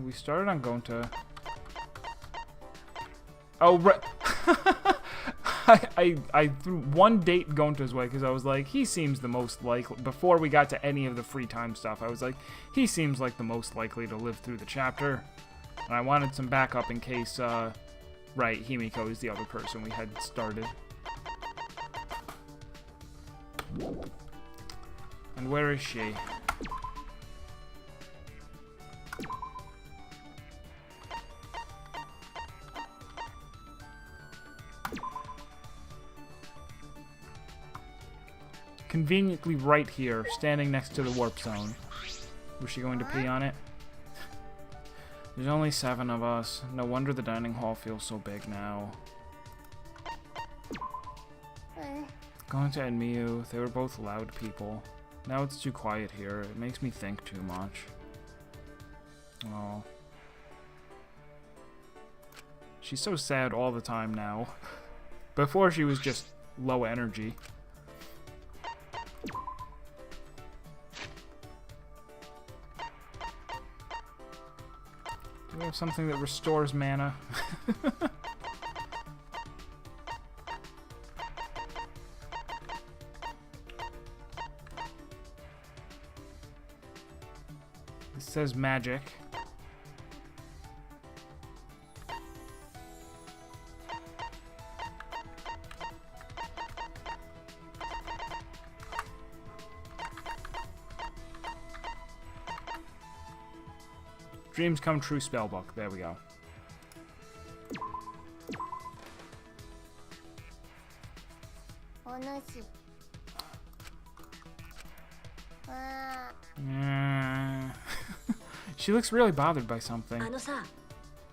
We started on Gonta. Oh, right. I threw one date Gonta's way because I was like, he seems the most likely. Before we got to any of the free time stuff, I was like, he seems like the most likely to live through the chapter. And I wanted some backup in case, right, Himiko is the other person we had started. And where is she? Conveniently right here, standing next to the warp zone. Was she going to pee on it? There's only 7 of us. No wonder the dining hall feels so big now. Going to and Miyu, they were both loud people. Now it's too quiet here. It makes me think too much. Oh. She's so sad all the time now. Before she was just low energy. Do we have something that restores mana? This says magic. Dreams Come True spellbook. There we go. She looks really bothered by something.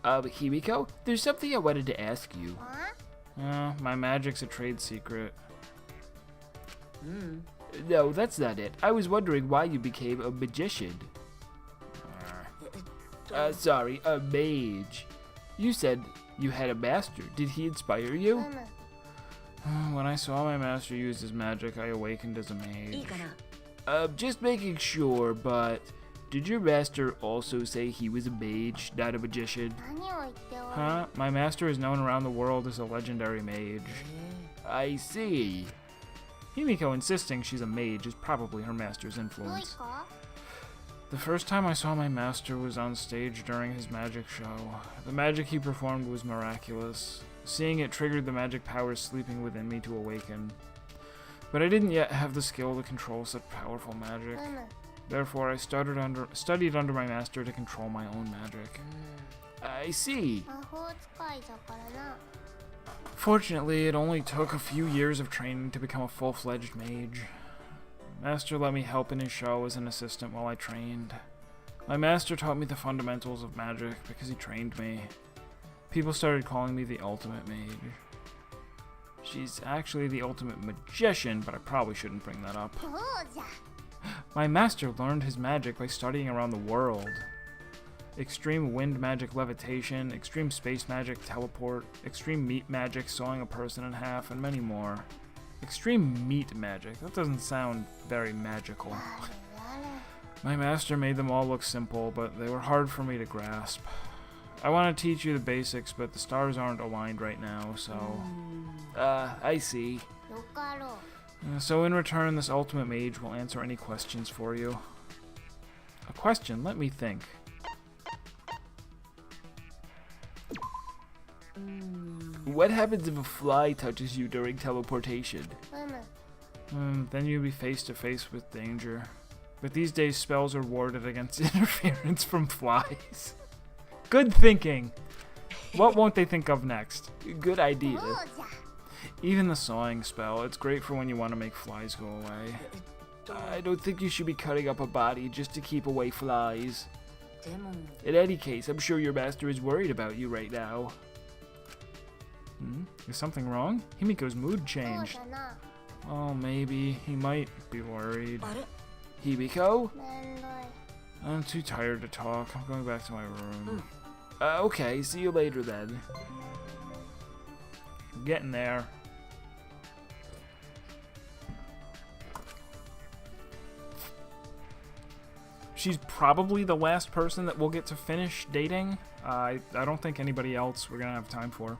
Himiko, there's something I wanted to ask you. My magic's a trade secret. No, that's not it. I was wondering why you became a magician. Sorry, a mage. You said you had a master. Did he inspire you? When I saw my master use his magic, I awakened as a mage. Just making sure, but did your master also say he was a mage, not a magician? Huh? My master is known around the world as a legendary mage. I see. Himiko insisting she's a mage is probably her master's influence. The first time I saw my master was on stage during his magic show. The magic he performed was miraculous. Seeing it triggered the magic powers sleeping within me to awaken. But I didn't yet have the skill to control such powerful magic. Therefore, I studied under my master to control my own magic. I see. Fortunately, it only took a few years of training to become a full-fledged mage. Master let me help in his show as an assistant while I trained. My master taught me the fundamentals of magic because he trained me. People started calling me the ultimate mage. She's actually the ultimate magician, but I probably shouldn't bring that up. My master learned his magic by studying around the world. Extreme wind magic levitation, extreme space magic teleport, extreme meat magic sawing a person in half, and many more. Extreme meat magic. That doesn't sound very magical. My master made them all look simple, but they were hard for me to grasp. I want to teach you the basics, but the stars aren't aligned right now, so... I see. So in return, this ultimate mage will answer any questions for you. A question? Let me think. What happens if a fly touches you during teleportation? Then you'll be face to face with danger. But these days, spells are warded against interference from flies. Good thinking! What won't they think of next? Good idea. Even the sawing spell, it's great for when you want to make flies go away. I don't think you should be cutting up a body just to keep away flies. In any case, I'm sure your master is worried about you right now. Is something wrong? Himiko's mood changed. Oh, maybe. He might be worried. Himiko? I'm too tired to talk. I'm going back to my room. Okay, see you later then. I'm getting there. She's probably the last person that we'll get to finish dating. I don't think anybody else we're gonna have time for.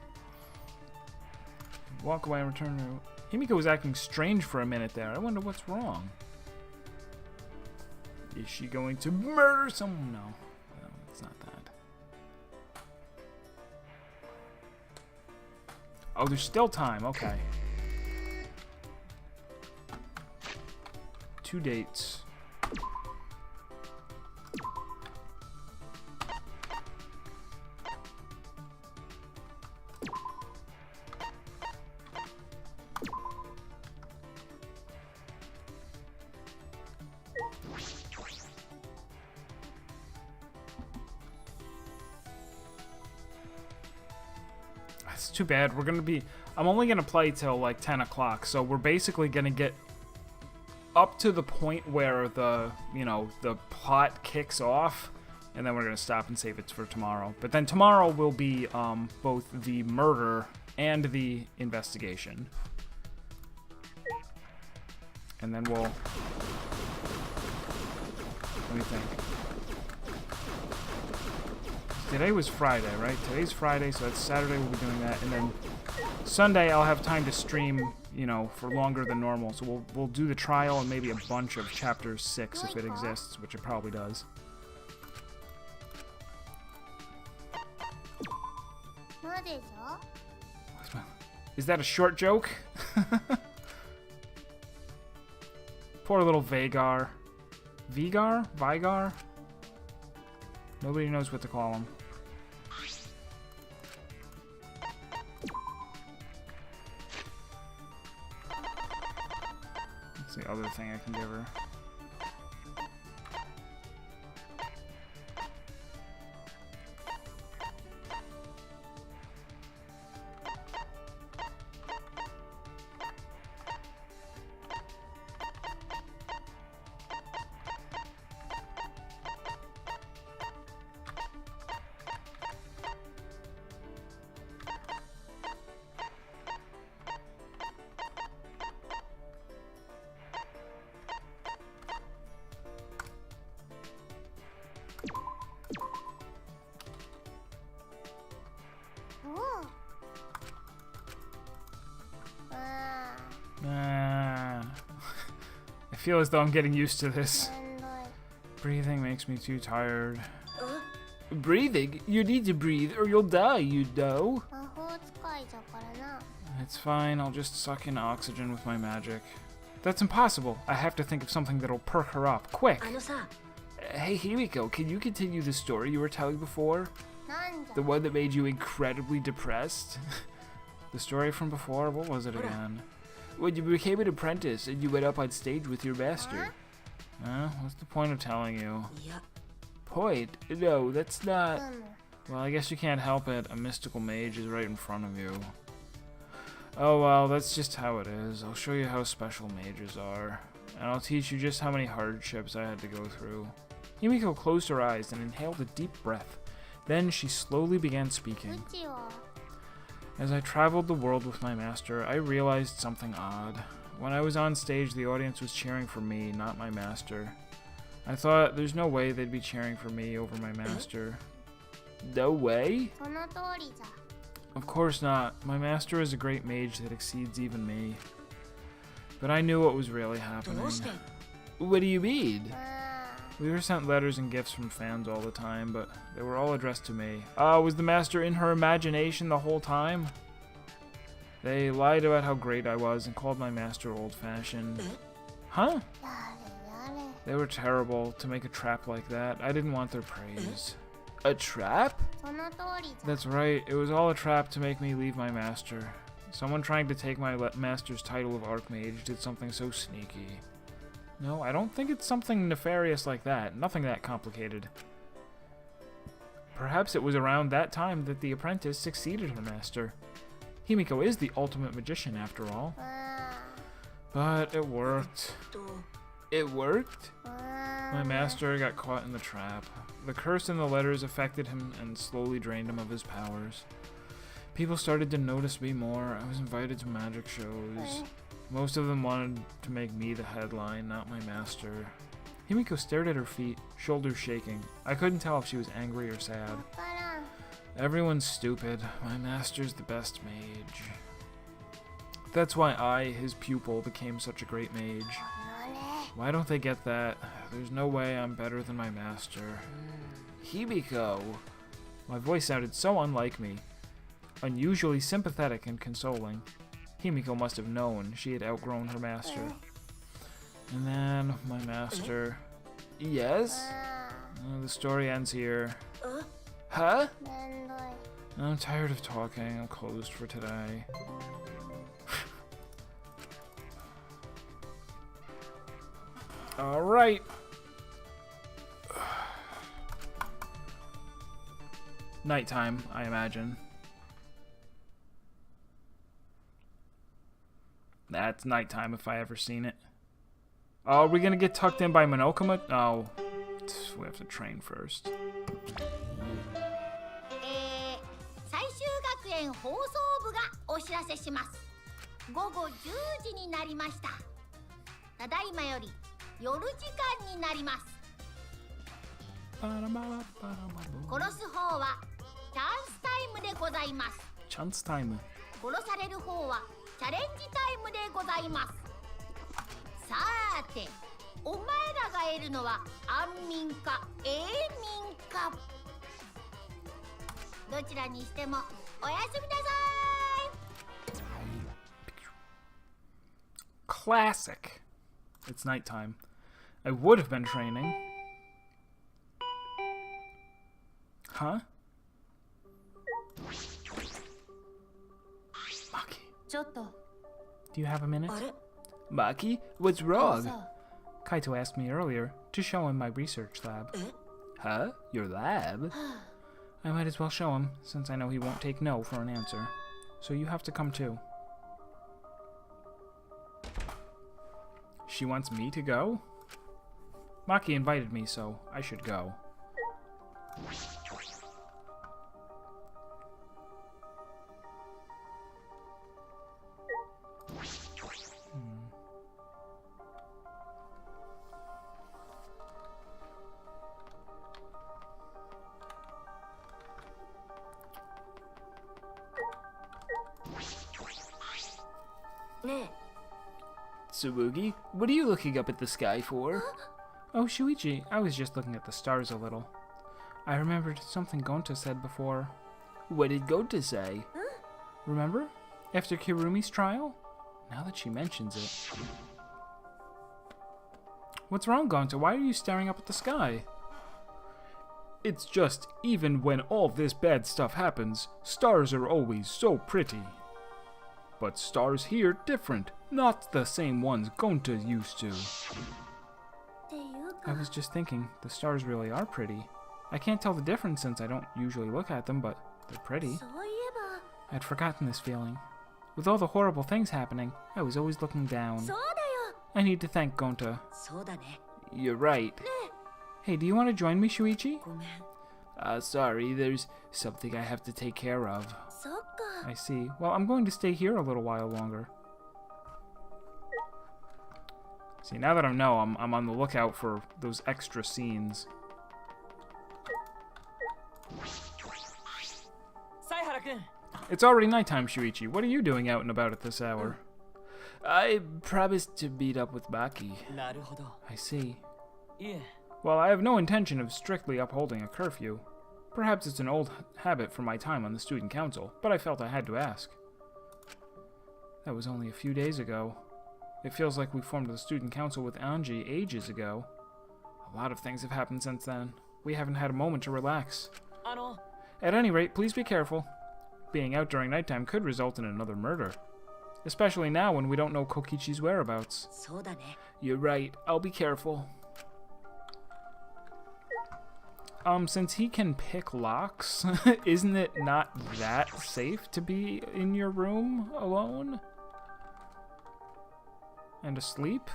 Walk away and return to... Himiko was acting strange for a minute there. I wonder what's wrong. Is she going to murder someone? No, it's not that. Oh, there's still time. Okay. 2 dates. It's too bad. We're gonna be... I'm only gonna play till like 10 o'clock, so we're basically gonna get up to the point where the, you know, the plot kicks off, and then we're gonna stop and save it for tomorrow. But then tomorrow will be both the murder and the investigation. And then we'll... Let me think. Today was Friday, right? Today's Friday, so that's Saturday we'll be doing that. And then Sunday I'll have time to stream, you know, for longer than normal. So we'll do the trial and maybe a bunch of Chapter 6 if it exists, which it probably does. Is that a short joke? Poor little Vagar. Vigar? Vigar? Nobody knows what to call him. That's the other thing I can give her. I feel as though I'm getting used to this. Breathing makes me too tired. Breathing? You need to breathe or you'll die, you know. It's fine, I'll just suck in oxygen with my magic. That's impossible. I have to think of something that'll perk her up. Quick! Hey Himiko, can you continue the story you were telling before? The one that made you incredibly depressed? The story from before? What was it again? When you became an apprentice and you went up on stage with your master. What's the point of telling you? Point? No, that's not... Well, I guess you can't help it. A mystical mage is right in front of you. Oh well, that's just how it is. I'll show you how special mages are. And I'll teach you just how many hardships I had to go through. Himiko closed her eyes and inhaled a deep breath. Then she slowly began speaking. As I traveled the world with my master, I realized something odd. When I was on stage, the audience was cheering for me, not my master. I thought, there's no way they'd be cheering for me over my master. No way? Of course not. My master is a great mage that exceeds even me. But I knew what was really happening. What do you mean? We were sent letters and gifts from fans all the time, but they were all addressed to me. Was the master in her imagination the whole time? They lied about how great I was and called my master old-fashioned. Huh? They were terrible to make a trap like that. I didn't want their praise. A trap? That's right. It was all a trap to make me leave my master. Someone trying to take my master's title of Archmage did something so sneaky. No, I don't think it's something nefarious like that. Nothing that complicated. Perhaps it was around that time that the apprentice succeeded her master. Himiko is the ultimate magician, after all. But it worked. It worked? My master got caught in the trap. The curse in the letters affected him and slowly drained him of his powers. People started to notice me more. I was invited to magic shows. Most of them wanted to make me the headline, not my master. Himiko stared at her feet, shoulders shaking. I couldn't tell if she was angry or sad. Everyone's stupid. My master's the best mage. That's why I, his pupil, became such a great mage. Why don't they get that? There's no way I'm better than my master. Himiko! My voice sounded so unlike me. Unusually sympathetic and consoling. Himiko must have known she had outgrown her master. And then, my master... Yes? The story ends here. Huh? I'm tired of talking. I'm closed for today. Alright. Nighttime, I imagine. That's nighttime if I ever seen it. Oh, are we gonna get tucked in by Monokuma? Oh, we have to train first. 最終学園放送部がお知らせします。午後10時になりました。ただいまより夜時間になります。殺す方はチャンスタイムでございます。チャンスタイム。殺される方はチャレンジタイムでございます。さーて、お前らが得るのは安眠か永眠か。どちらにしてもおやすみなさい。Classic. It's nighttime. I would have been training. Huh? Maki. ちょっと。 Do you have a minute? あれ? Maki, what's wrong? Kaito asked me earlier to show him my research lab. Huh? Your lab? I might as well show him, since I know he won't take no for an answer. So you have to come too. She wants me to go? Maki invited me, so I should go. Tsurugi, what are you looking up at the sky for? Oh, Shuichi, I was just looking at the stars a little. I remembered something Gonta said before. What did Gonta say? Remember? After Kirumi's trial? Now that she mentions it. What's wrong, Gonta? Why are you staring up at the sky? It's just, even when all this bad stuff happens, stars are always so pretty. But stars here different, not the same ones Gonta used to. I was just thinking, the stars really are pretty. I can't tell the difference since I don't usually look at them, but they're pretty. I'd forgotten this feeling. With all the horrible things happening, I was always looking down. I need to thank Gonta. You're right. Hey, do you want to join me, Shuichi? Sorry, there's something I have to take care of. I see. Well, I'm going to stay here a little while longer. See, now that I know, I'm on the lookout for those extra scenes. It's already nighttime, Shuichi. What are you doing out and about at this hour? I promised to meet up with Maki. I see. Well, I have no intention of strictly upholding a curfew. Perhaps it's an old habit from my time on the student council, but I felt I had to ask. That was only a few days ago. It feels like we formed the student council with Anji ages ago. A lot of things have happened since then. We haven't had a moment to relax. At any rate, please be careful. Being out during nighttime could result in another murder. Especially now when we don't know Kokichi's whereabouts. You're right. I'll be careful. Since he can pick locks, isn't it not that safe to be in your room alone? And asleep?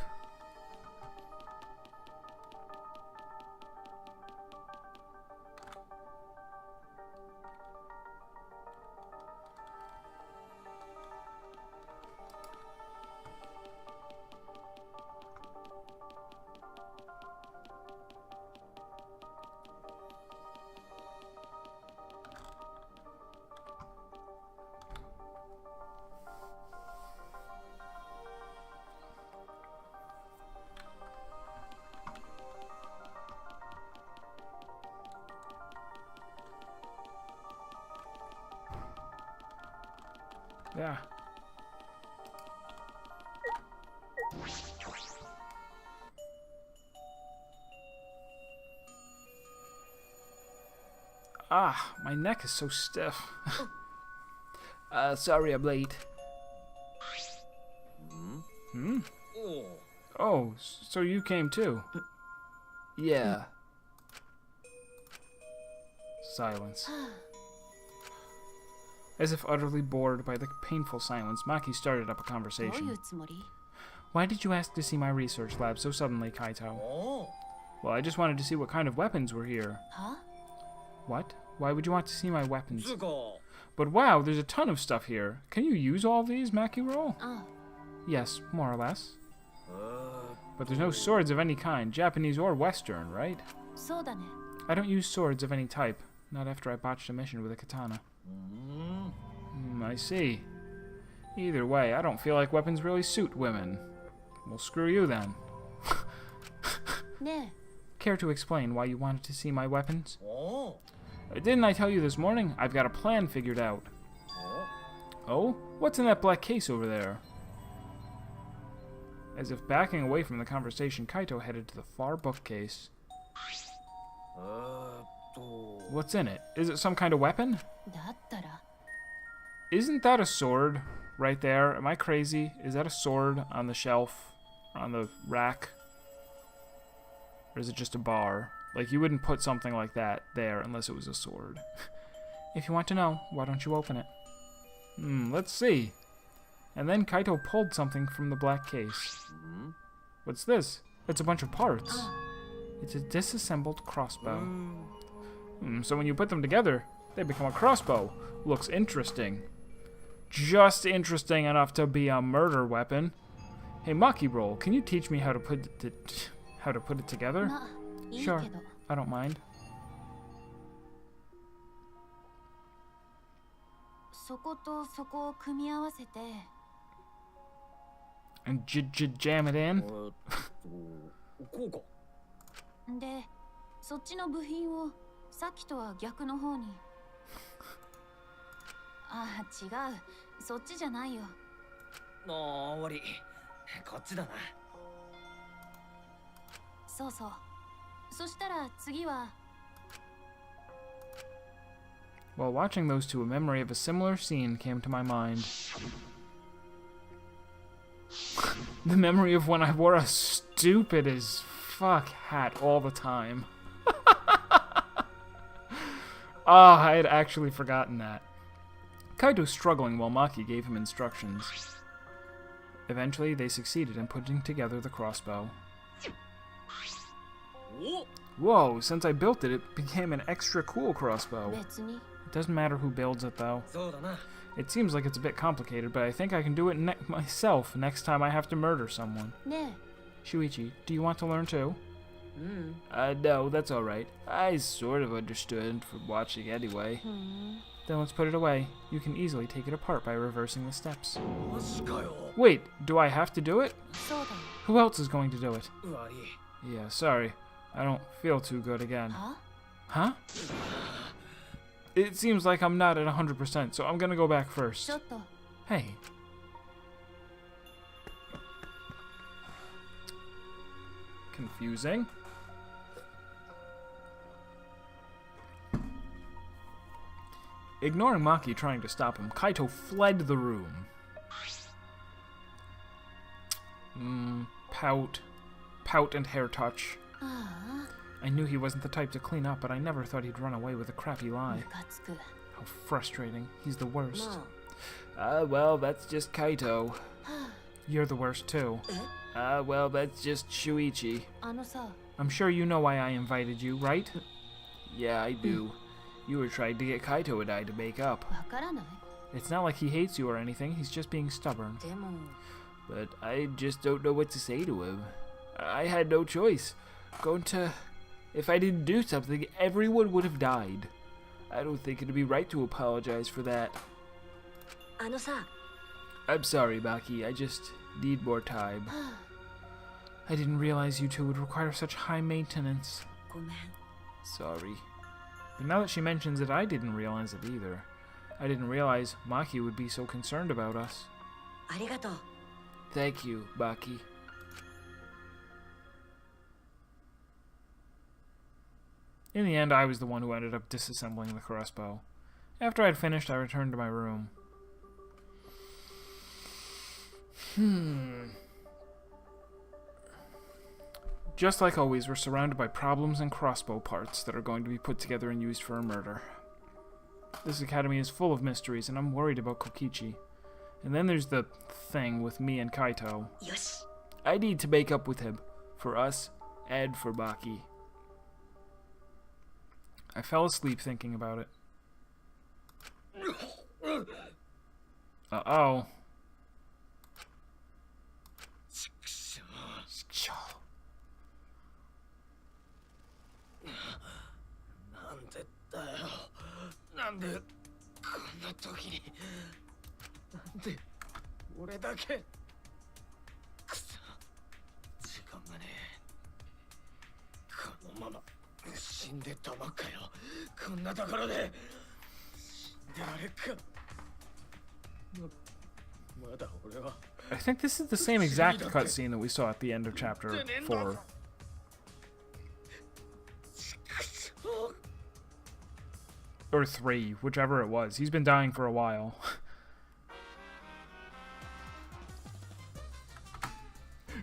Yeah. Ah, my neck is so stiff. Sorry I'm late. Hmm? Oh, so you came too? Yeah. Silence. As if utterly bored by the painful silence, Maki started up a conversation. Why did you ask to see my research lab so suddenly, Kaito? Well, I just wanted to see what kind of weapons were here. Huh? What? Why would you want to see my weapons? But wow, there's a ton of stuff here. Can you use all these, Maki-roll? Yes, more or less. But there's no swords of any kind, Japanese or Western, right? I don't use swords of any type. Not after I botched a mission with a katana. I see. Either way, I don't feel like weapons really suit women. Well, screw you then. Care to explain why you wanted to see my weapons? Didn't I tell you this morning? I've got a plan figured out. Oh? What's in that black case over there? As if backing away from the conversation, Kaito headed to the far bookcase. What's in it? Is it some kind of weapon? Isn't that a sword right there? Am I crazy? Is that a sword on the shelf? On the rack? Or is it just a bar? Like, you wouldn't put something like that there unless it was a sword. If you want to know, why don't you open it? Let's see. And then Kaito pulled something from the black case. What's this? It's a bunch of parts. It's a disassembled crossbow. So when you put them together, they become a crossbow. Looks interesting. Just interesting enough to be a murder weapon. Hey, Maki-roll, can you teach me how to put it together? Sure, I don't mind. And jam it in? で、そっちの部品をさっきとは逆の方に。ああ、違う。そっちじゃないよ。終わり。こっちだな。そうそう。そしたら次は。While watching those two, a memory of a similar scene came to my mind. The memory of when I wore a stupid as fuck hat all the time. I had actually forgotten that. Kaito's struggling while Maki gave him instructions. Eventually, they succeeded in putting together the crossbow. Whoa, since I built it, it became an extra cool crossbow. It doesn't matter who builds it, though. It seems like it's a bit complicated, but I think I can do it myself next time I have to murder someone. Shuichi, do you want to learn too? No, that's alright. I sort of understood from watching anyway. Then let's put it away. You can easily take it apart by reversing the steps. Wait, do I have to do it? Who else is going to do it? Yeah, sorry. I don't feel too good again. Huh? It seems like I'm not at 100%, so I'm gonna go back first. Hey. Confusing. Ignoring Maki trying to stop him, Kaito fled the room. Pout and hair touch. I knew he wasn't the type to clean up, but I never thought he'd run away with a crappy lie. How frustrating. He's the worst. Well, that's just Kaito. You're the worst, too. Well, that's just Shuichi. I'm sure you know why I invited you, right? Yeah, I do. You were trying to get Kaito and I to make up. It's not like he hates you or anything, he's just being stubborn. But I just don't know what to say to him. I had no choice. If I didn't do something, everyone would have died. I don't think it'd be right to apologize for that. I'm sorry, Maki. I just need more time. I didn't realize you two would require such high maintenance. Sorry. But now that she mentions it, I didn't realize it either. I didn't realize Maki would be so concerned about us. ありがとう。 Thank you, Maki. In the end, I was the one who ended up disassembling the crossbow. After I'd finished, I returned to my room. Just like always, we're surrounded by problems and crossbow parts that are going to be put together and used for a murder. This academy is full of mysteries, and I'm worried about Kokichi. And then there's the thing with me and Kaito. よし。 I need to make up with him. For us, and for Maki. I fell asleep thinking about it. Uh-oh. I think this is the same exact cutscene that we saw at the end of chapter 4. Or 3, whichever it was. He's been dying for a while.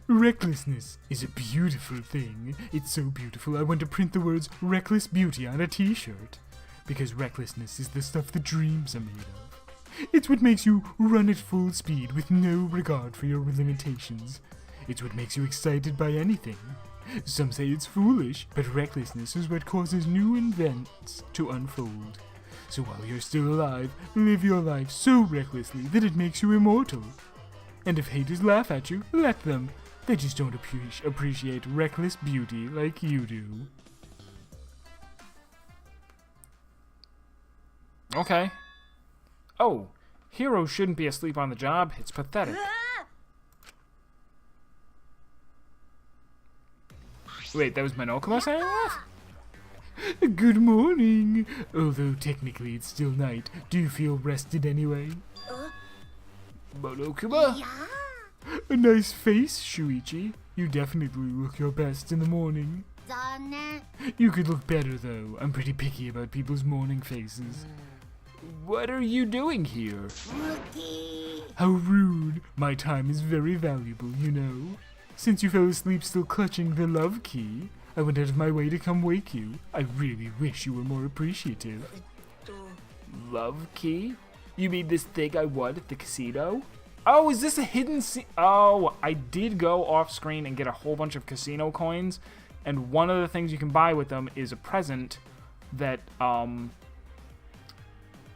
Recklessness is a beautiful thing. It's so beautiful I want to print the words Reckless Beauty on a t-shirt. Because recklessness is the stuff that dreams are made of. It's what makes you run at full speed with no regard for your limitations. It's what makes you excited by anything. Some say it's foolish, but recklessness is what causes new events to unfold. So while you're still alive, live your life so recklessly that it makes you immortal. And if haters laugh at you, let them. They just don't appreciate reckless beauty like you do. Okay. Oh, heroes shouldn't be asleep on the job. It's pathetic. Wait, that was Monokuma saying that? Good morning. Although technically it's still night, do you feel rested anyway? Monokuma? いや A nice face, Shuichi. You definitely look your best in the morning. ー残念 You could look better though. I'm pretty picky about people's morning faces. What are you doing here? ムキ How rude. My time is very valuable, you know. Since you fell asleep still clutching the love key, I went out of my way to come wake you. I really wish you were more appreciative. Love key? You mean this thing I won at the casino? Oh, is this a hidden Oh, I did go off screen and get a whole bunch of casino coins, and one of the things you can buy with them is a present that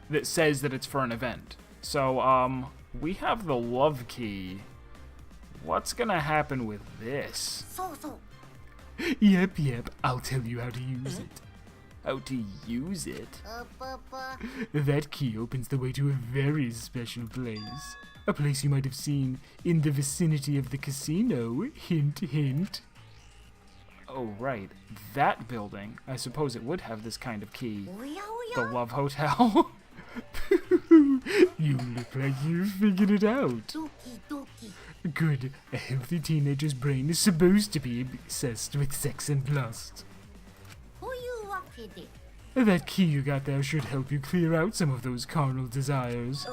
that says that it's for an event. So we have the love key. What's gonna happen with this? そうそう Yep, I'll tell you how to use it. How to use it? うぷぷ That key opens the way to a very special place. A place you might have seen in the vicinity of the casino. Hint, hint. Oh, right. That building. I suppose it would have this kind of key. おやお The や Love Hotel. You look like you figured it out. ドキドキ Good. A healthy teenager's brain is supposed to be obsessed with sex and lust. というわけで That key you got there should help you clear out some of those carnal desires.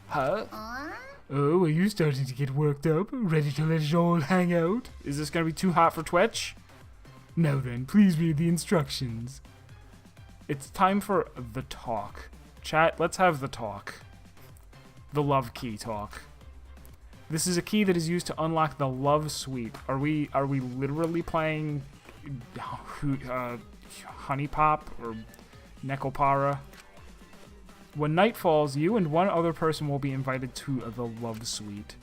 Huh? あ Oh, are you starting to get worked up? Ready to let it all hang out? Is this gonna be too hot for Twitch? Now then, please read the instructions. It's time for the talk. Chat, let's have the talk. The love key talk. This is a key that is used to unlock the love suite. Are we literally playing Honey Pop or Nekopara? When night falls, you and one other person will be invited to the love suite.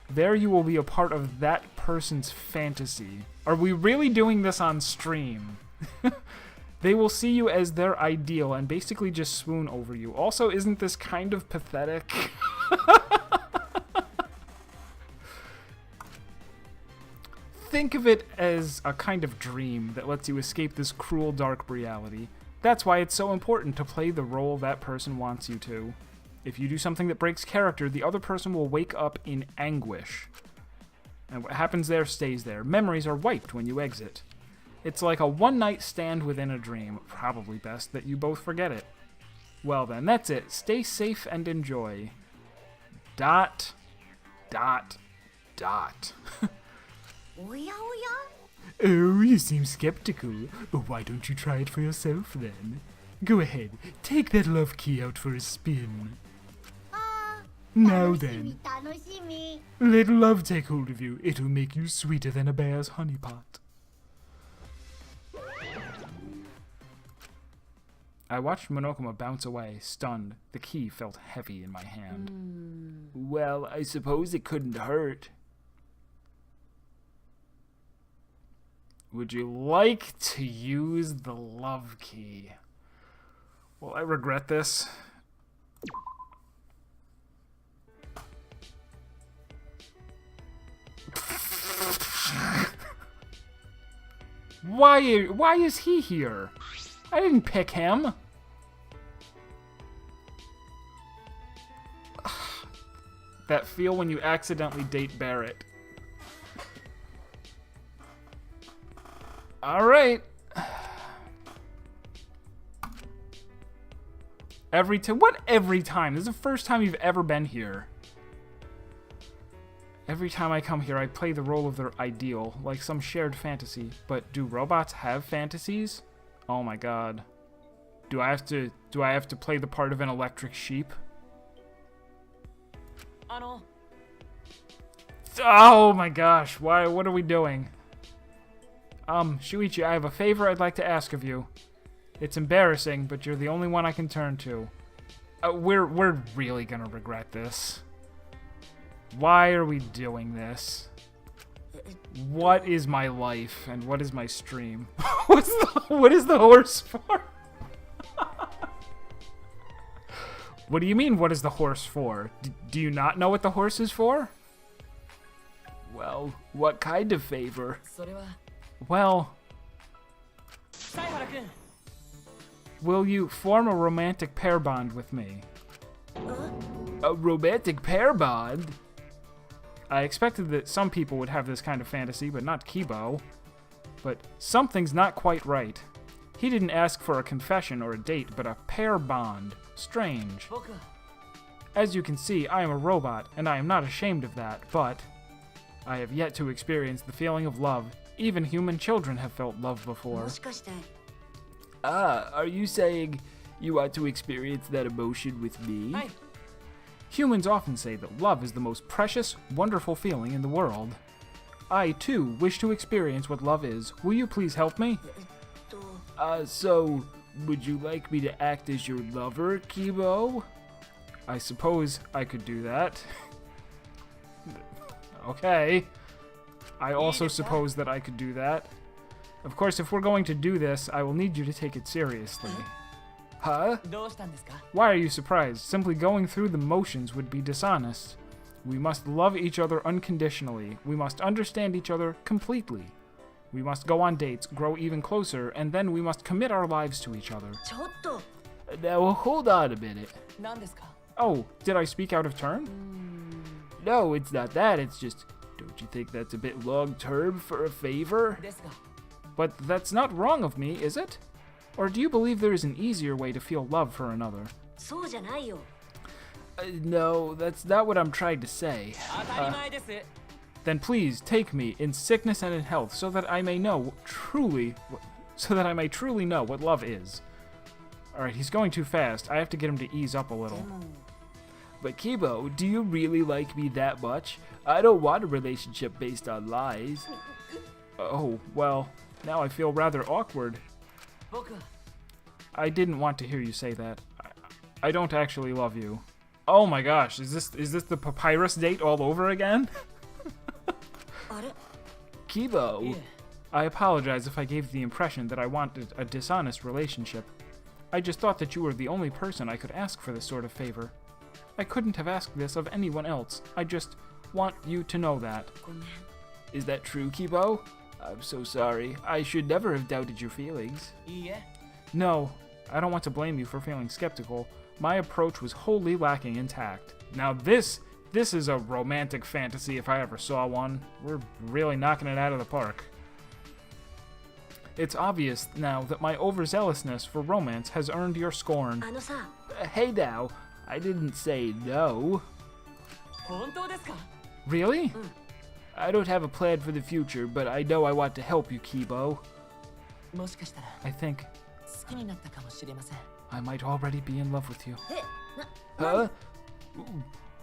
There you will be a part of that person's fantasy. Are we really doing this on stream? They will see you as their ideal and basically just swoon over you. Also, isn't this kind of pathetic? Think of it as a kind of dream that lets you escape this cruel, dark reality. That's why it's so important to play the role that person wants you to. If you do something that breaks character, the other person will wake up in anguish. And what happens there stays there. Memories are wiped when you exit. It's like a one-night stand within a dream. Probably best that you both forget it. Well then, that's it. Stay safe and enjoy. ... Oh, you seem skeptical. Why don't you try it for yourself then? Go ahead, take that love key out for a spin. Now then, 楽しみ let love take hold of you. It'll make you sweeter than a bear's honey pot. I watched Monokuma bounce away, stunned. The key felt heavy in my hand. Well, I suppose it couldn't hurt. Would you like to use the love key? Will I regret this? Why is he here? I didn't pick him. That feel when you accidentally date Barrett. All right. Every time? This is the first time you've ever been here. Every time I come here, I play the role of their ideal, like some shared fantasy. But do robots have fantasies? Oh my god. Do I have to play the part of an electric sheep? Oh my gosh, what are we doing? Shuichi, I have a favor I'd like to ask of you. It's embarrassing, but you're the only one I can turn to. We're really gonna regret this. Why are we doing this? What is my life and what is my stream? What is the horse for? What do you mean, what is the horse for? Do you not know what the horse is for? Well, what kind of favor? Well, will you form a romantic pair bond with me? A romantic pair bond? I expected that some people would have this kind of fantasy, but not Kibo. But something's not quite right. He didn't ask for a confession or a date, but a pair bond. Strange. As you can see, I am a robot, and I am not ashamed of that, but I have yet to experience the feeling of love. Even human children have felt love before. Are you saying you want to experience that emotion with me? Humans often say that love is the most precious, wonderful feeling in the world. I, too, wish to experience what love is. Will you please help me? So, would you like me to act as your lover, Kibo? I suppose I could do that. Okay. I also suppose that I could do that. Of course, if we're going to do this, I will need you to take it seriously. Huh? Why are you surprised? Simply going through the motions would be dishonest. We must love each other unconditionally. We must understand each other completely. We must go on dates, grow even closer, and then we must commit our lives to each other. Now, hold on a minute. Oh, did I speak out of turn? No, it's not that. It's just, don't you think that's a bit long-term for a favor? But that's not wrong of me, is it? Or do you believe there is an easier way to feel love for another? No, that's not what I'm trying to say. Then please take me in sickness and in health, so that I may truly know what love is. All right, he's going too fast. I have to get him to ease up a little. But Kibo, do you really like me that much? I don't want a relationship based on lies. Oh, well, now I feel rather awkward. I didn't want to hear you say that. I don't actually love you. Oh my gosh, is this the papyrus date all over again? Kibo, I apologize if I gave the impression that I wanted a dishonest relationship. I just thought that you were the only person I could ask for this sort of favor. I couldn't have asked this of anyone else. I just want you to know that. Is that true, Kibo? I'm so sorry. I should never have doubted your feelings. No, I don't want to blame you for feeling skeptical. My approach was wholly lacking in tact. Now this is a romantic fantasy if I ever saw one. We're really knocking it out of the park. It's obvious now that my overzealousness for romance has earned your scorn. Hey now, I didn't say no. Really? I don't have a plan for the future, but I know I want to help you, Kibo. I think I might already be in love with you. Huh?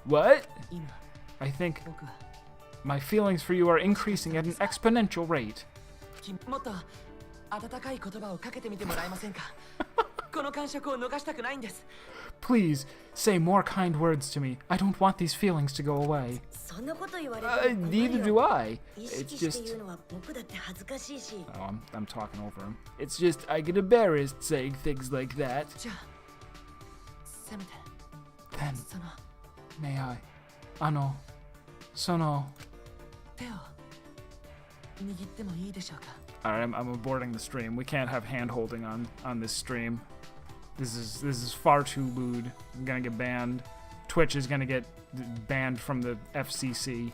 What? I think my feelings for you are increasing at an exponential rate. Please, say more kind words to me. I don't want these feelings to go away. Neither do I. It's just... Oh, I'm talking over him. It's just, I get embarrassed saying things like that. Then, may I? Sono. Alright, I'm aborting the stream. We can't have hand-holding on this stream. This is far too lewd. I'm gonna get banned. Twitch is gonna get banned from the FCC.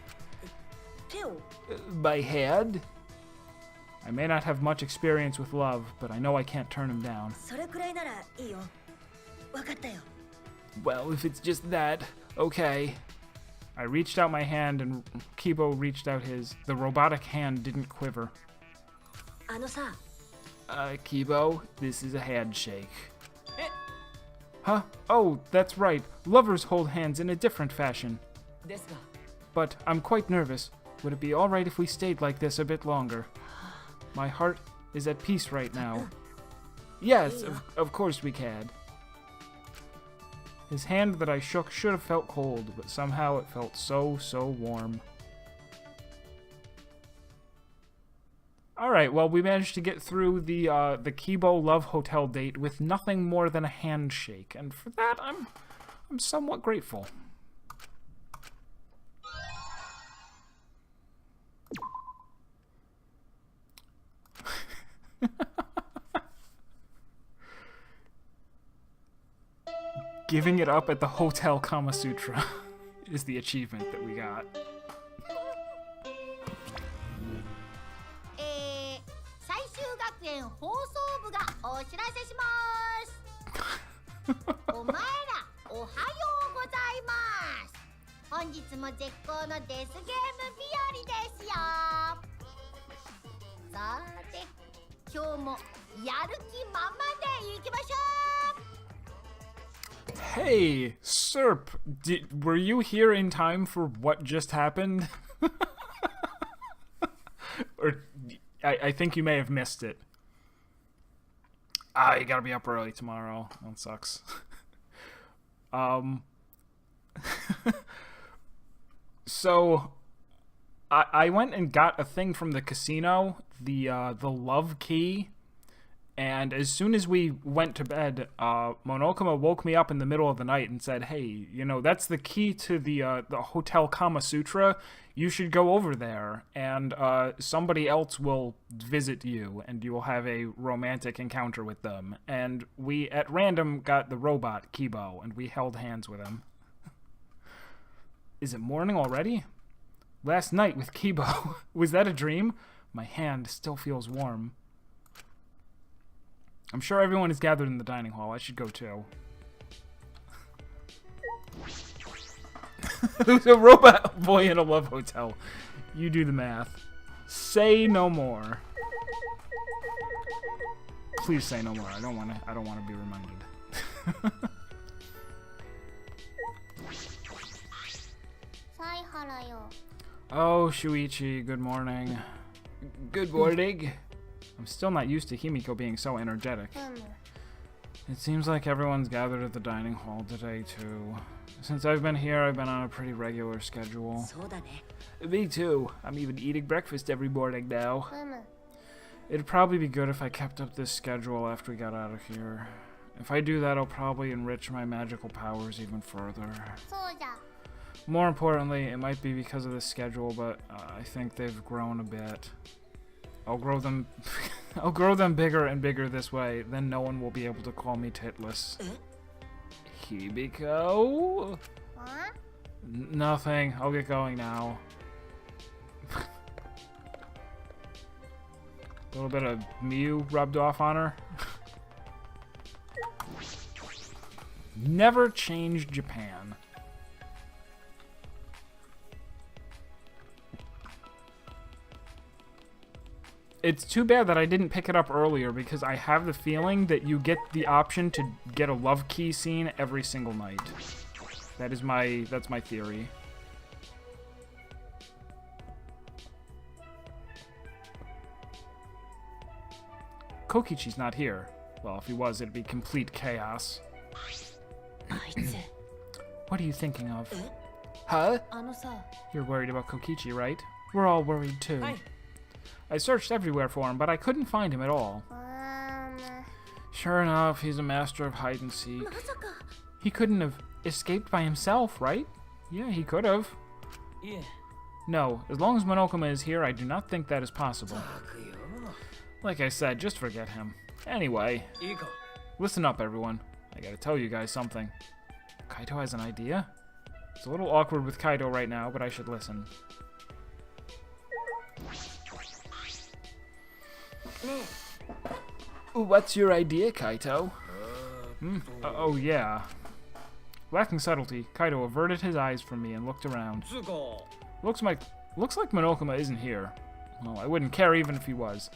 My hand? I may not have much experience with love, but I know I can't turn him down. Well, if it's just that, okay. I reached out my hand and Kibo reached out his. The robotic hand didn't quiver. Kibo, this is a handshake. Huh? Oh, that's right. Lovers hold hands in a different fashion. But I'm quite nervous. Would it be alright if we stayed like this a bit longer? My heart is at peace right now. Yes, of course we can. His hand that I shook should have felt cold, but somehow it felt so warm. Alright, well, we managed to get through the Kibo Love Hotel date with nothing more than a handshake, and for that, I'm somewhat grateful. Giving it up at the Hotel Kama Sutra is the achievement that we got. 最終学園放送部がお知らせしますお前らおはようございます本日も絶好のデスゲーム日和ですよさて今日もやる気ままでいきましょう Hey, Serp, were you here in time for what just happened? Or I think you may have missed it. You gotta be up early tomorrow. That sucks. So I went and got a thing from the casino, the love key. And as soon as we went to bed, Monokuma woke me up in the middle of the night and said, hey, you know, that's the key to the Hotel Kama Sutra. You should go over there, and somebody else will visit you, and you will have a romantic encounter with them. And we, at random, got the robot, Kibo, and we held hands with him. Is it morning already? Last night with Kibo. Was that a dream? My hand still feels warm. I'm sure everyone is gathered in the dining hall. I should go too. There's a robot boy in a love hotel. You do the math. Say no more. Please say no more. I don't want to be reminded. Oh, Shuichi, good morning. Good morning. I'm still not used to Himiko being so energetic. It seems like everyone's gathered at the dining hall today, too. Since I've been here, I've been on a pretty regular schedule. Me too. I'm even eating breakfast every morning now. It'd probably be good if I kept up this schedule after we got out of here. If I do that, I'll probably enrich my magical powers even further. More importantly, it might be because of this schedule, but I think they've grown a bit. I'll grow them I'll grow them bigger and bigger this way, then no one will be able to call me titless. Hibiko? Huh? Nothing. I'll get going now. A little bit of Mew rubbed off on her. Never change Japan. It's too bad that I didn't pick it up earlier because I have the feeling that you get the option to get a love key scene every single night. That's my theory. Kokichi's not here. Well, if he was, it'd be complete chaos. What are you thinking of? Huh? You're worried about Kokichi, right? We're all worried too. I searched everywhere for him, but I couldn't find him at all. Sure enough, he's a master of hide and seek. He couldn't have escaped by himself, right? Yeah, he could have. Yeah. No, as long as Monokuma is here, I do not think that is possible. Like I said, just forget him. Anyway, listen up, everyone. I gotta tell you guys something. Kaito has an idea? It's a little awkward with Kaito right now, but I should listen. What's your idea, Kaito? Oh, yeah. Lacking subtlety, Kaito averted his eyes from me and looked around. Looks like Monokuma isn't here. Well, I wouldn't care even if he was.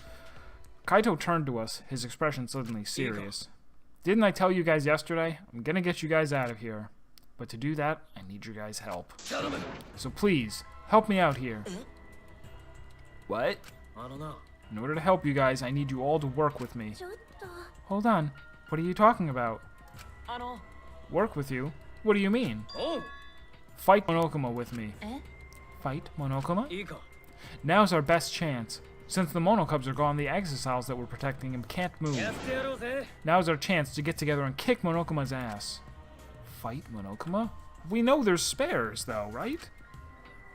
Kaito turned to us, his expression suddenly serious. Didn't I tell you guys yesterday? I'm gonna get you guys out of here. But to do that, I need your guys' help. So please, help me out here. What? I don't know. In order to help you guys, I need you all to work with me. Hold on. What are you talking about? Work with you? What do you mean? Fight Monokuma with me. Fight Monokuma? Now's our best chance. Since the Monokubs are gone, the Exiles that were protecting him can't move. Now's our chance to get together and kick Monokuma's ass. Fight Monokuma? We know there's spares, though, right?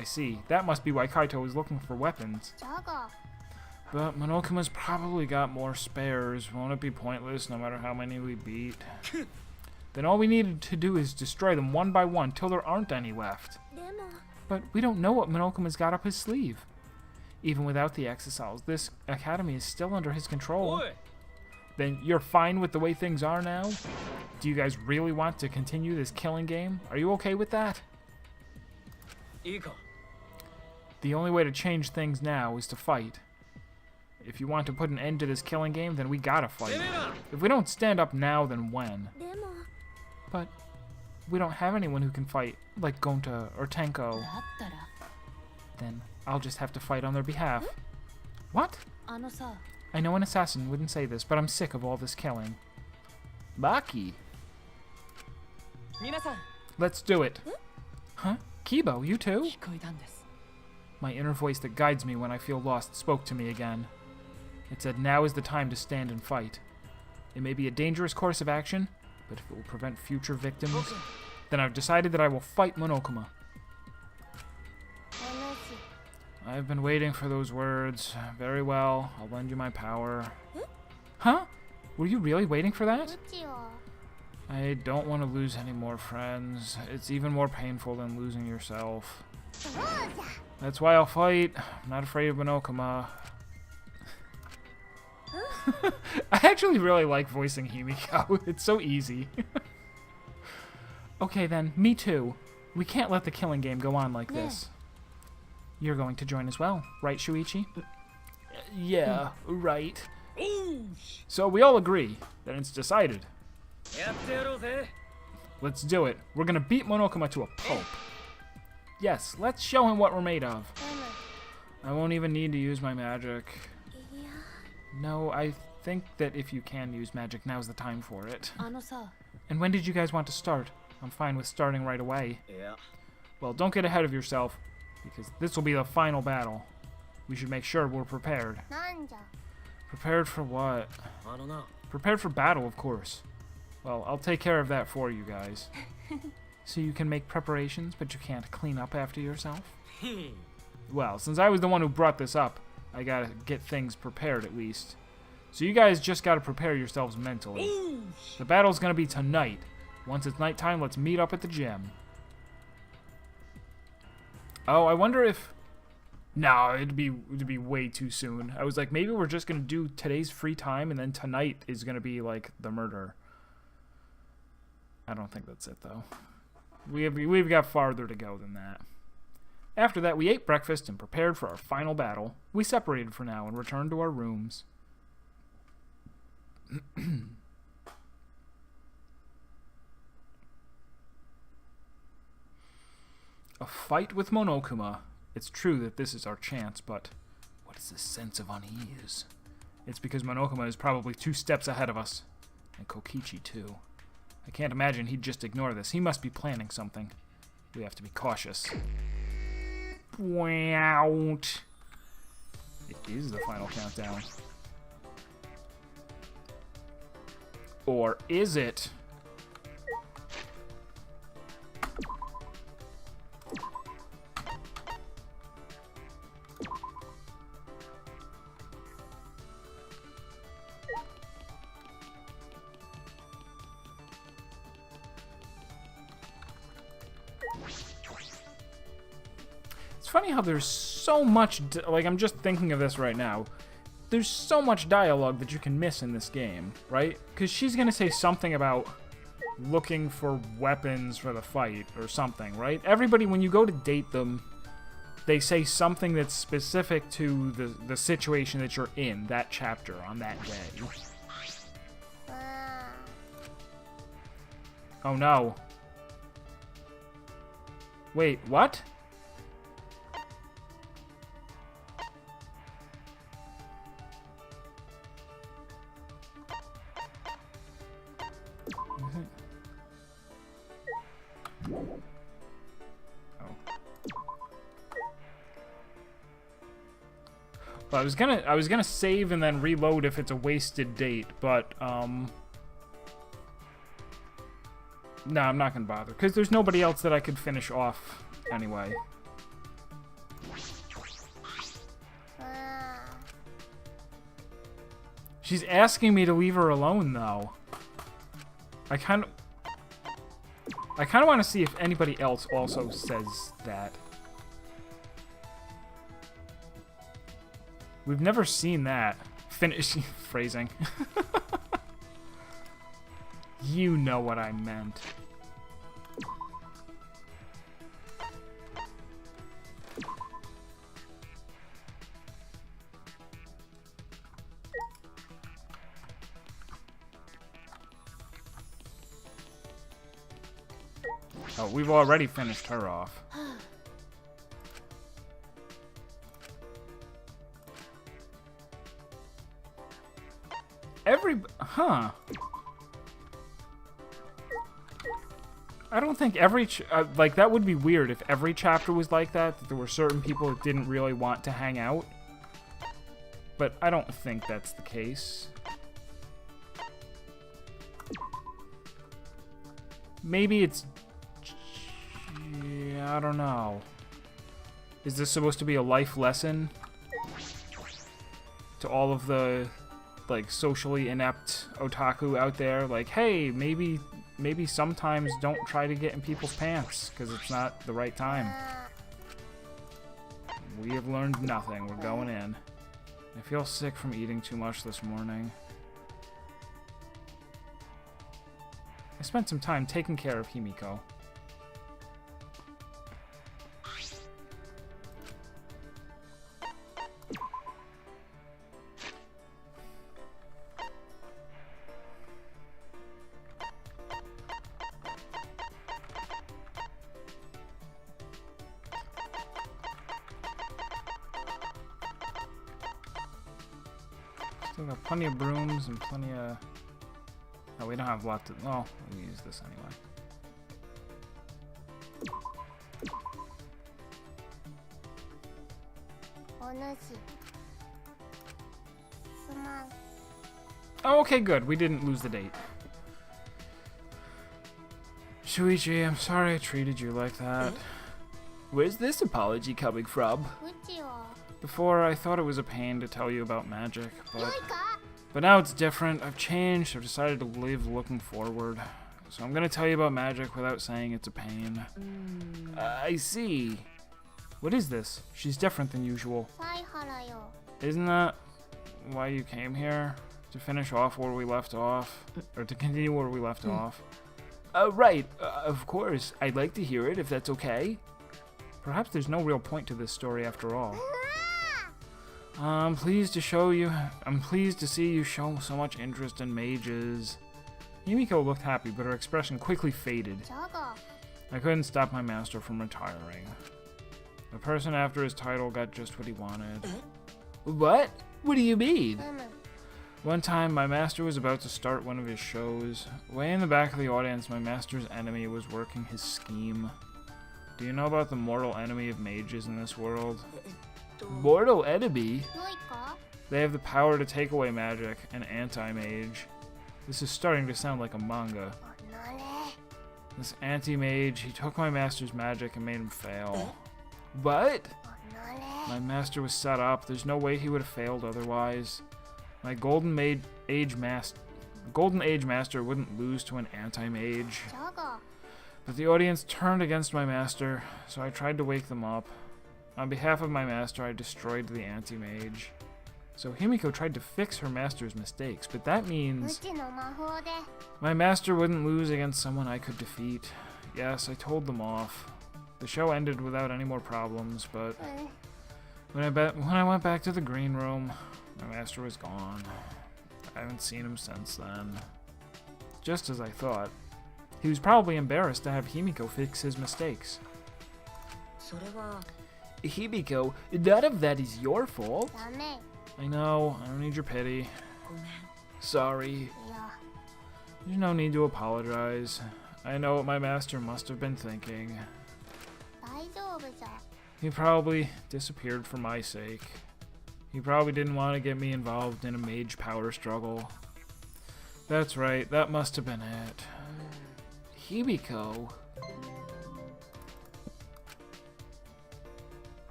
I see. That must be why Kaito is looking for weapons. But Monokuma's probably got more spares. Won't it be pointless no matter how many we beat? Then all we needed to do is destroy them one by one till there aren't any left. But we don't know what Monokuma's got up his sleeve. Even without the Exiles, this academy is still under his control. Then you're fine with the way things are now? Do you guys really want to continue this killing game? Are you okay with that? The only way to change things now is to fight. If you want to put an end to this killing game, then we gotta fight. If we don't stand up now, then when? But we don't have anyone who can fight, like Gonta or Tenko. Then I'll just have to fight on their behalf. What? I know an assassin wouldn't say this, but I'm sick of all this killing. Baki. Let's do it. Huh? Kibo, you too? My inner voice that guides me when I feel lost spoke to me again. It said now is the time to stand and fight. It may be a dangerous course of action, but if it will prevent future victims, then I've decided that I will fight Monokuma. I've been waiting for those words. Very well, I'll lend you my power. Huh? Were you really waiting for that? I don't want to lose any more friends. It's even more painful than losing yourself. That's why I'll fight. I'm not afraid of Monokuma. I actually really like voicing Himiko. It's so easy. Okay then, me too. We can't let the killing game go on like this. You're going to join as well, right, Shuichi? Yeah, right. So we all agree. Then it's decided. Let's do it. We're gonna beat Monokuma to a pulp. Yes, let's show him what we're made of. I won't even need to use my magic. No, I think that if you can use magic, now's the time for it. And when did you guys want to start? I'm fine with starting right away. Well, don't get ahead of yourself, because this will be the final battle. We should make sure we're prepared. Prepared for what? I don't know. Prepared for battle, of course. Well, I'll take care of that for you guys. So you can make preparations, but you can't clean up after yourself? Well, since I was the one who brought this up, I gotta get things prepared at least. So you guys just gotta prepare yourselves mentally. The battle's gonna be tonight. Once it's nighttime, let's meet up at the gym. Oh, I wonder if... No, it'd be way too soon. I was like, maybe we're just gonna do today's free time, and then tonight is gonna be like the murder. I don't think that's it though. We've got farther to go than that. After that, we ate breakfast and prepared for our final battle. We separated for now and returned to our rooms. A fight with Monokuma. It's true that this is our chance, but what is this sense of unease? It's because Monokuma is probably 2 steps ahead of us. And Kokichi, too. I can't imagine he'd just ignore this. He must be planning something. We have to be cautious. It is the final countdown. Or is it? It's funny how there's so much, like, I'm just thinking of this right now. There's so much dialogue that you can miss in this game, right? Because she's gonna say something about looking for weapons for the fight or something, right? Everybody, when you go to date them, they say something that's specific to the situation that you're in, that chapter, on that day. Oh no. Wait, what? Well, I was gonna save and then reload if it's a wasted date, but no, I'm not gonna bother because there's nobody else that I could finish off anyway. She's asking me to leave her alone though. I kind of want to see if anybody else also says that. We've never seen that. Finishing phrasing. You know what I meant. Oh, we've already finished her off. Huh. I don't think every... like, that would be weird if every chapter was like that there were certain people that didn't really want to hang out. But I don't think that's the case. Maybe it's... yeah, I don't know. Is this supposed to be a life lesson? To all of the... like, socially inept otaku out there, like, hey, maybe sometimes don't try to get in people's pants, because it's not the right time. We have learned nothing. We're going in. I feel sick from eating too much this morning. I spent some time taking care of Himiko. Still got plenty of brooms and plenty of... oh, we don't have lots of... well, we'll use this anyway. Oh, okay, good. We didn't lose the date. Shuichi, I'm sorry I treated you like that. Where's this apology coming from? Before, I thought it was a pain to tell you about magic, but But now it's different. I've changed. I've decided to live looking forward. So I'm gonna tell you about magic without saying it's a pain. I see. What is this? She's different than usual. サイハラよ。 Isn't that why you came here? To finish off where we left off? Or to continue where we left off? Right. Of course. I'd like to hear it if that's okay. Perhaps there's no real point to this story after all. I'm pleased to see you show so much interest in mages. Himiko looked happy, but her expression quickly faded. ジャガ。 I couldn't stop my master from retiring. The person after his title got just what he wanted. What? What do you mean? うむ。 One time, my master was about to start one of his shows. Way in the back of the audience, my master's enemy was working his scheme. Do you know about the mortal enemy of mages in this world? Mortal enemy? 良いか？ They have the power to take away magic, an anti-mage. This is starting to sound like a manga. おなれ。 This anti-mage, he took my master's magic and made him fail. What? おなれ。 My master was set up. There's no way he would have failed otherwise. My golden age master wouldn't lose to an anti-mage. ジャガ。 But the audience turned against my master, so I tried to wake them up. On behalf of my master, I destroyed the anti-mage. So Himiko tried to fix her master's mistakes, but that 無 means 知の魔法で。 my master wouldn't lose against someone I could defeat. Yes, I told them off. The show ended without any more problems, but うん。 when I went back to the green room, my master was gone. I haven't seen him since then. Just as I thought. He was probably embarrassed to have Himiko fix his mistakes. それは Himiko, none of that is your fault. ダメ。 I know, I don't need your pity. ごめん Sorry. いや。 There's no need to apologize. I know what my master must have been thinking. 大丈夫じゃ。 He probably disappeared for my sake. He probably didn't want to get me involved in a mage power struggle. That's right, that must have been it. Himiko.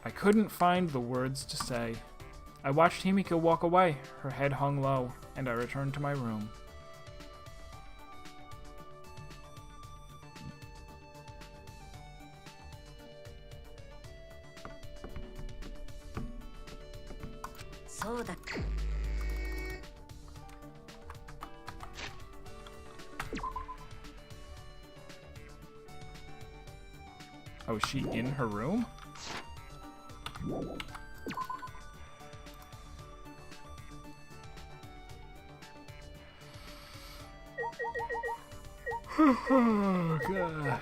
I couldn't find the words to say. I watched Himiko walk away, her head hung low, and I returned to my room. So that Oh, is she in her room? Oh, gosh.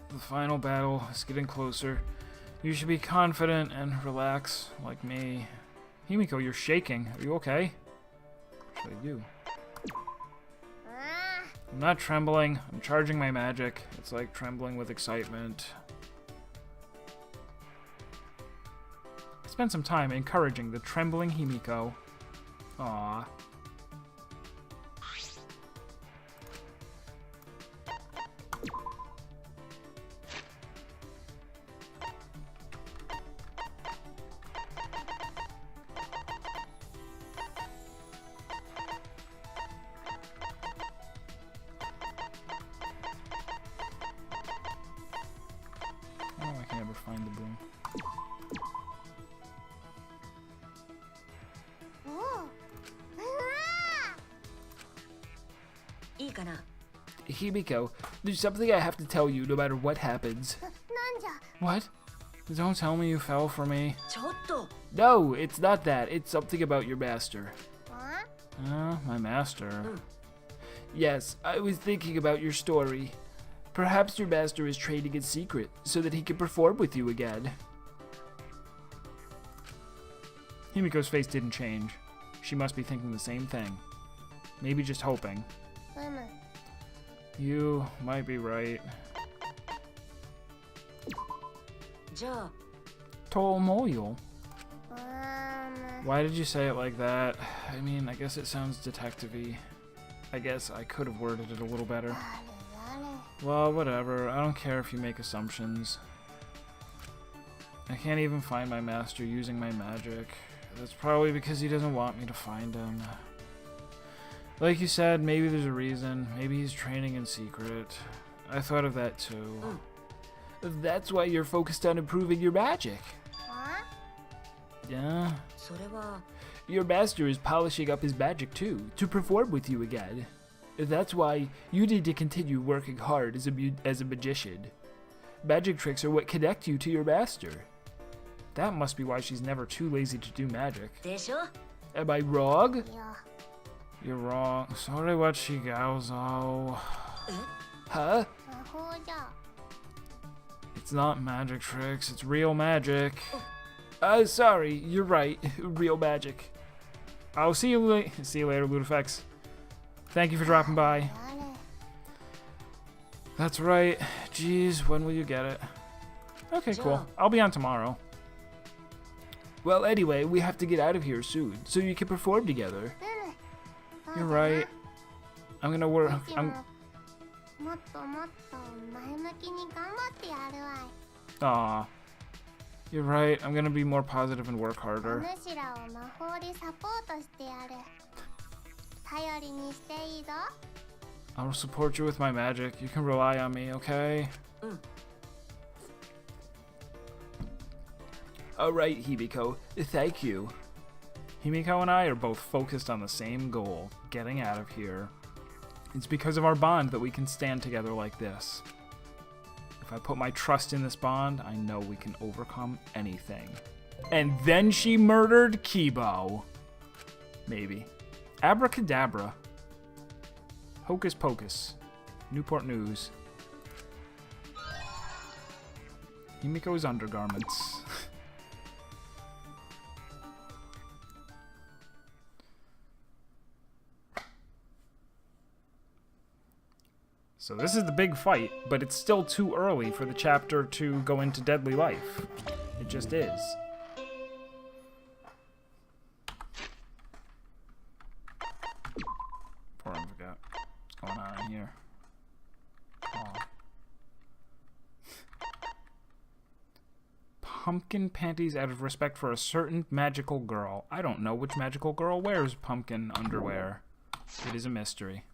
The final battle is getting closer. You should be confident and relax, like me. Himiko, you're shaking. Are you okay? What should I do? あ I'm not trembling. I'm charging my magic. It's like trembling with excitement. I spent some time encouraging the trembling Himiko. Aww. Oh, I can never find the broom. おう。うわいいかな Himiko, there's something I have to tell you no matter what happens. なんじゃ。 What? Don't tell me you fell for me. ちょっと No, it's not that. It's something about your master. あ My master. Yes, I was thinking about your story. Perhaps your master is training in secret so that he can perform with you again. Himiko's face didn't change. She must be thinking the same thing. Maybe just hoping. うむ。 You might be right. じゃあ Tomoyo? うーん。 Why did you say it like that? I mean, I guess it sounds detective-y. I guess I could have worded it a little better. 誰誰 Well, whatever. I don't care if you make assumptions. I can't even find my master using my magic. That's probably because he doesn't want me to find him. Like you said, maybe there's a reason. Maybe he's training in secret. I thought of that too. That's why you're focused on improving your magic. あ Yeah? それは Your master is polishing up his magic too, to perform with you again. That's why you need to continue working hard as a magician. Magic tricks are what connect you to your master. That must be why she's never too lazy to do magic. でしょ Am I wrong? いや You're wrong. Sorry what she goes, oh. Huh? 魔法じゃ It's not magic tricks, it's real magic. Sorry, you're right. Real magic. I'll see you later, Ludifex. Thank you for dropping by. 誰 That's right. Jeez, when will you get it? Okay, cool. I'll be on tomorrow. Well, anyway, we have to get out of here soon, so you can perform together. そう You're だな right. I'm gonna work. も I'm. もっともっと前向きに頑張ってやるわい Aw. You're right. I'm gonna be more positive and work お harder. 主らを魔法でサポートしてやる頼りにしていいぞ I'll support you with my magic. You can rely on me, okay? Alright, Himiko. Thank you. Himiko and I are both focused on the same goal, getting out of here. It's because of our bond that we can stand together like this. If I put my trust in this bond, I know we can overcome anything. And then she murdered Kibo. Maybe. Abracadabra. Hocus Pocus. Newport News. Himiko's undergarments. So this is the big fight, but it's still too early for the chapter to go into deadly life. It just is. Poor I forgot what's going on in here. Aw. Pumpkin panties out of respect for a certain magical girl. I don't know which magical girl wears pumpkin underwear. It is a mystery.